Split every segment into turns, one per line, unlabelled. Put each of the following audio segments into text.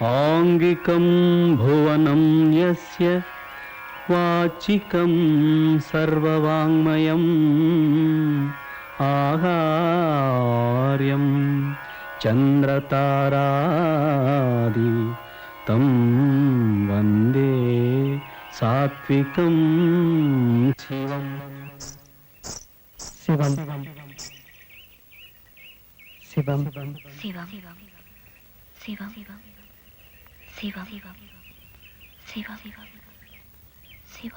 ఆంగికం భువనం యస్య వాచికం సర్వవాంగ్మయం ఆహార్యం చంద్రతారాది తం వందే సాత్వికం శివం. శివం శివం
శివం శివం శివం శివం శివం శివ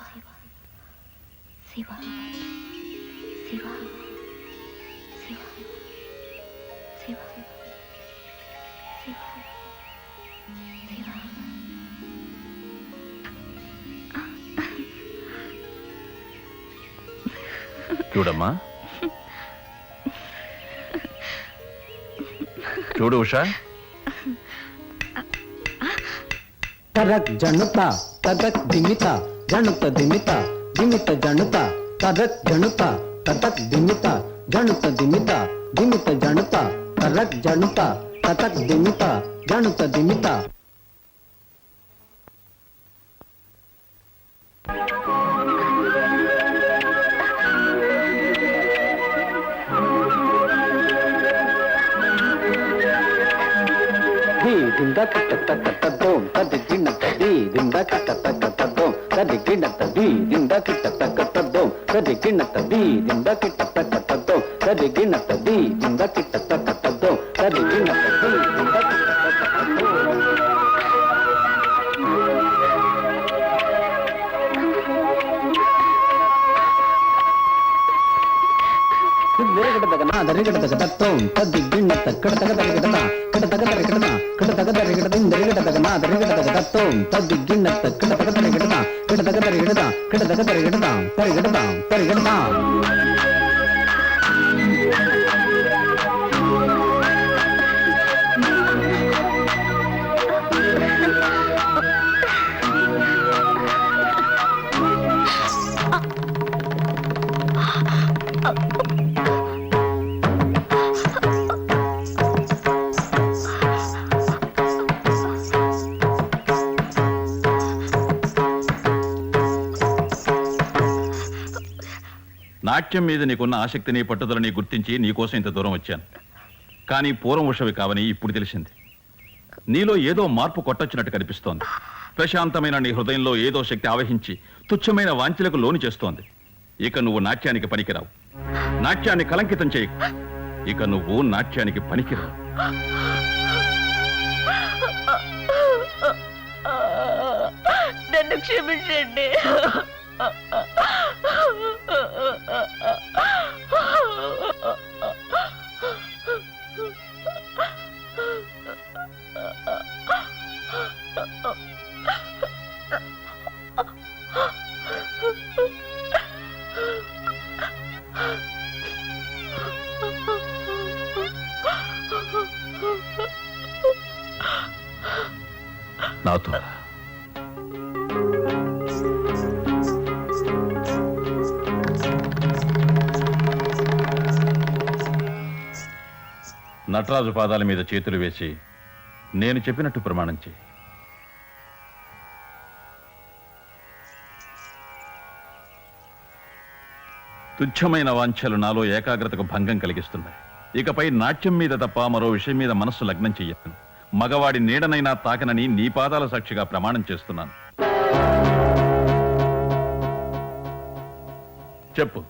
శివ శివ శివ శివ
చూడమ్మా, చూడు ఉషా.
తరక్ జనుత తదక్ దిమిత జనుత దిమిత దిమిత జనుత తదక్ జనుత తదక్ దిమిత జనుత దిమిత దిమిత జనుత తరక్ జనుత తదక్ దిమిత జనుత దిమిత. దింద కట్ట కట్ట దోం తది గిన్నత ది దింద కట్ట కట్ట దోం తది గిన్నత ది దింద కట్ట కట్ట దోం తది గిన్నత ది దింద కట్ట కట్ట దోం తది గిన్నత ది దింద కట్ట కట్ట దోం తది గిన్నత ది దింద కట్ట కట్ట దోం. దరిగడతగం తది గిన్నత కడతగదరిగడత కడతగదరిగడత కడతగదరిగడత దరిగడతగం తది గిన్నత కడతగదరిగడత కడతగదరిగడత కడతగదరిగడత పరిగడత పరిగడత.
నాట్యం మీద నీకున్న ఆసక్తిని పట్టుదలని గుర్తించి నీకోసం ఇంత దూరం వచ్చాను. కానీ పూర్వం ఉషవి కావని ఇప్పుడు తెలిసింది. నీలో ఏదో మార్పు కొట్టొచ్చినట్టు కనిపిస్తోంది. ప్రశాంతమైన నీ హృదయంలో ఏదో శక్తి ఆవహించి తుచ్చమైన వాంఛలకు లోను చేస్తోంది. ఇక నువ్వు నాట్యానికి పనికిరావు. నాట్యాన్ని కలంకితం చేయకు. ఇక నువ్వు నాట్యానికి పనికిరావు.
నన్ను క్షమించండి.
నాతో నటరాజు పాదాల మీద చేతులు వేసి నేను చెప్పినట్టు ప్రమాణం చేయి. తుచ్చమైన వాంఛలు నాలో ఏకాగ్రతకు భంగం కలిగిస్తున్నాయి. ఇకపై నాట్యం మీద తప్ప మరో విషయం మీద మనస్సు లగ్నం చెయ్యను. మగవాడి నీడనైనా తాకనని నీ పాదాల సాక్షిగా ప్రమాణం చేస్తున్నాను. చెప్పు.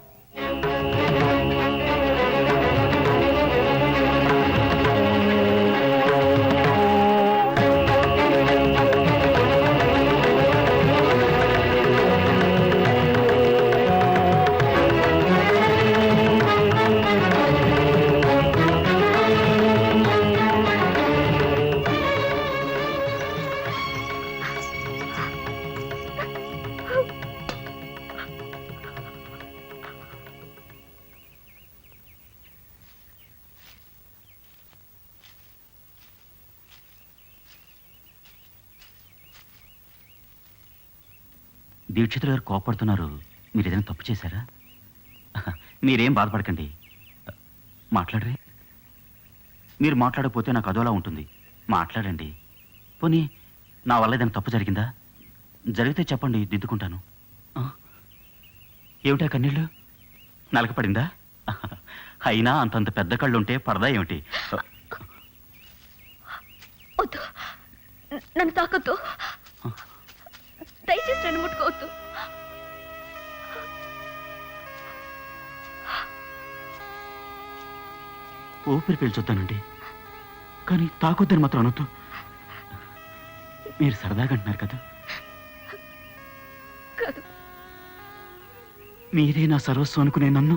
దీక్షితులు గారు కోపడుతున్నారు. మీరు ఏదైనా తప్పు చేశారా? మీరేం బాధపడకండి, మాట్లాడరే. మీరు మాట్లాడకపోతే నాకు అదోలా ఉంటుంది. మాట్లాడండి. పోనీ నా వల్ల ఏదైనా తప్పు జరిగిందా? జరిగితే చెప్పండి, దిద్దుకుంటాను. ఆ? ఏమిటా కన్నీళ్ళు? నలకపడిందా? అయినా అంతంత పెద్ద కళ్ళుంటే పడదా ఏమిటి?
వద్దు, నన్ను తాకొద్దు, దయచేసి నన్ను ముట్టుకోవద్దు.
ఊపిరి పీల్చొద్దానండి, కానీ తాకొద్దని మాత్రం అనొద్దు. మీరు సరదాగా అంటున్నారు కదా.
కాదు,
మీరే నా సర్వస్వం అనుకునే నన్ను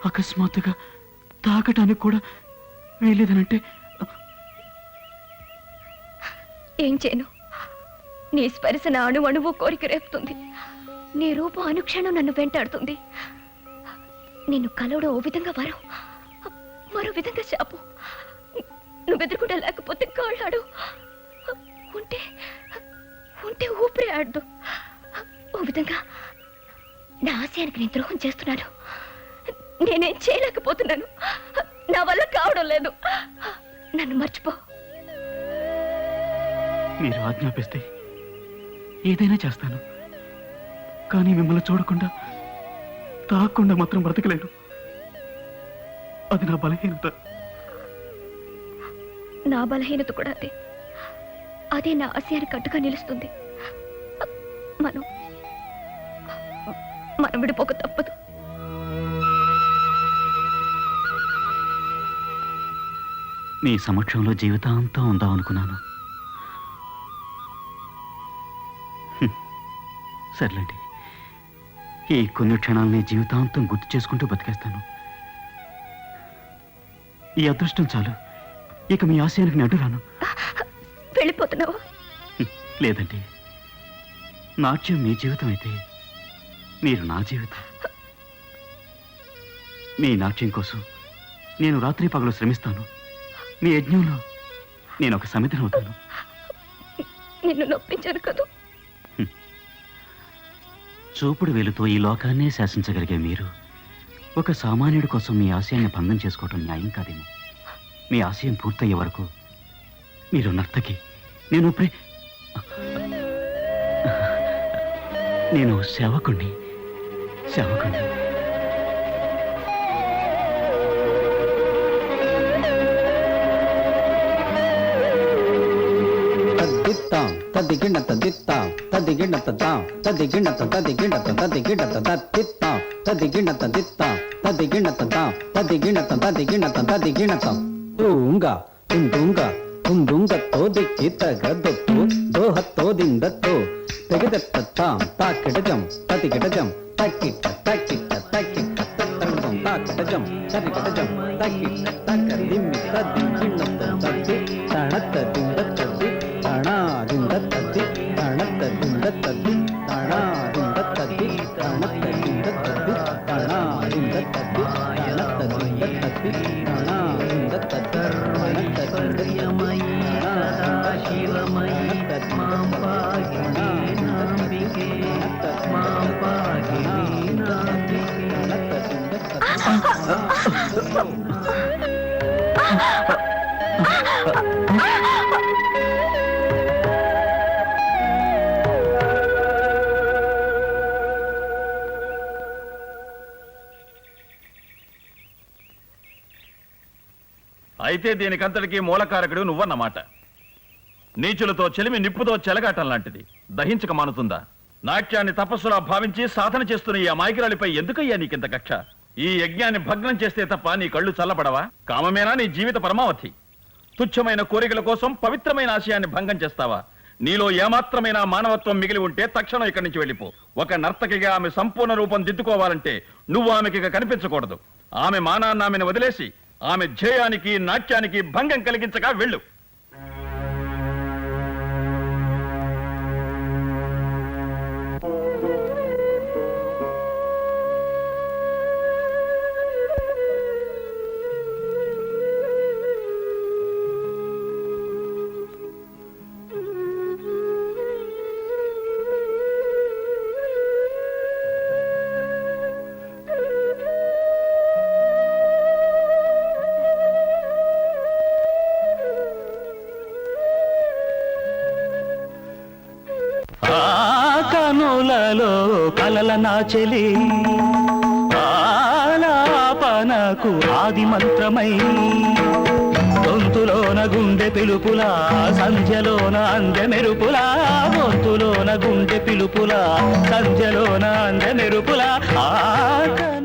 అకస్మాత్తుగా తాకటానికి కూడా వీలేదనంటే
ఏం చేయను? నీ స్పర్శ నా అణువు కోరిక రేపుతుంది. నీ రూపం అనుక్షణం నన్ను వెంటాడుతుంది. నిన్ను కలవడం ఓ విధంగా వరం, మరో విధంగా శాపం. నువ్వు ఎదురుకుండా లేకపోతే కాళ్ళాడు, ఉంటే ఉంటే ఊపిరి ఆడదు. ఓ విధంగా నా ఆశయానికి నేను ద్రోహం చేస్తున్నాను. నేనేం చేయలేకపోతున్నాను, నా వల్ల కావడం లేదు. నన్ను మర్చిపో.
మీరు ఆజ్ఞాపిస్తే ఏదైనా చేస్తాను, కానీ మిమ్మల్ని చూడకుండా తాకుండా మాత్రం బ్రతకలేను. అది నా బలహీనత.
నా బలహీనత కూడా అదే. అదే నా ఆశయానికి అడ్డుగా నిలుస్తుంది. మనం మనం విడిపోక తప్పదు.
మీ సమక్షంలో జీవితాంతం ఉందాం అనుకున్నాను. సర్లేండి, ఈ కొన్ని క్షణాలని జీవితాంతం గుర్తు చేసుకుంటూ బతికేస్తాను. ఈ అదృష్టం చాలు, ఇక మీ ఆశయానికి నేను అడ్డు రాను.
వెళ్ళిపోతున్నావా?
లేదండి, నాట్యం మీ జీవితం అయితే మీరు నా జీవితం. మీ నాట్యం కోసం నేను రాత్రి పగలు శ్రమిస్తాను. మీ యజ్ఞంలో నేను ఒక సమితిని అవుతాను.
నిన్ను నొప్పించాను కదా.
చూపుడు వేలుతో ఈ లోకాన్నే శాసించగలిగే మీరు ఒక సామాన్యుడి కోసం మీ ఆశయాన్ని భంగం చేసుకోవటం న్యాయం కాదేమో. మీ ఆశయం పూర్తయ్యే వరకు మీరు నర్తకి, నేను సేవకుణ్ణి.
తద్దిత్తాం తదిగిణత దిత్తాం తదిగిణత తాం తదిగిణత తదిగిణత తదిగిణత తద్దిత్తాం తదిగిణత దిత్తాం తదిగిణత తాం తదిగిణత తదిగిణత తదిగిణతం తుంగ తుందుంగ తుందుంగతో దిక్కి తగదొత్తు దోహత్తో దిందత్తో తెగదత్తాం తాకిటజం తదిగిటజం తక్కిట తక్కిట తక్కిట తత్తంగం తాకిటజం తదిగిటజం తక్కిట తక్క దిమ్మి తదిగిణత తద్ది తణత దిందత్తది తణాదిందత్తది తణత్తదిందత్తది తణాదిందత్తది తణత్తదిందత్తది తణాదిందత్తది తణత్తదిందత్తది తణాదిందత్తది
అయితే దీనికంతటికీ మూలకారకుడు నువ్వన్నమాట. నీచులతో చెలిమి నిప్పుతో చెలగాటం లాంటిది, దహించక మానుతుందా? నాట్యాన్ని తపస్సులా భావించి సాధన చేస్తున్న ఈ అమాయకురాలిపై ఎందుకయ్యా నీకింత కక్ష? ఈ యజ్ఞాన్ని భగ్నం చేస్తే తప్ప నీ కళ్ళు చల్లబడవా? కామమేనా నీ జీవిత పరమావధి? తుచ్చమైన కోరికల కోసం పవిత్రమైన ఆశయాన్ని భంగం చేస్తావా? నీలో ఏమాత్రమైన మానవత్వం మిగిలి ఉంటే తక్షణం ఇక్కడి నుంచి వెళ్ళిపో. ఒక నర్తకిగా ఆమె సంపూర్ణ రూపం దిద్దుకోవాలంటే నువ్వు ఆమెకి ఇక కనిపించకూడదు. ఆమె మానాన్ని ఆమెను వదిలేసి ఆమె ధ్యేయానికి నాట్యానికి భంగం కలిగించగా వెళ్ళు.
ఆ కనులలో కలల నాచెలి ఆలాపనకు ఆది మంత్రమై గొంతులోన గుండె పిలుపులా సంధ్యలోన అందె మెరుపులా గొంతులోన గుండె పిలుపులా సంధ్యలోన అందె మెరుపులా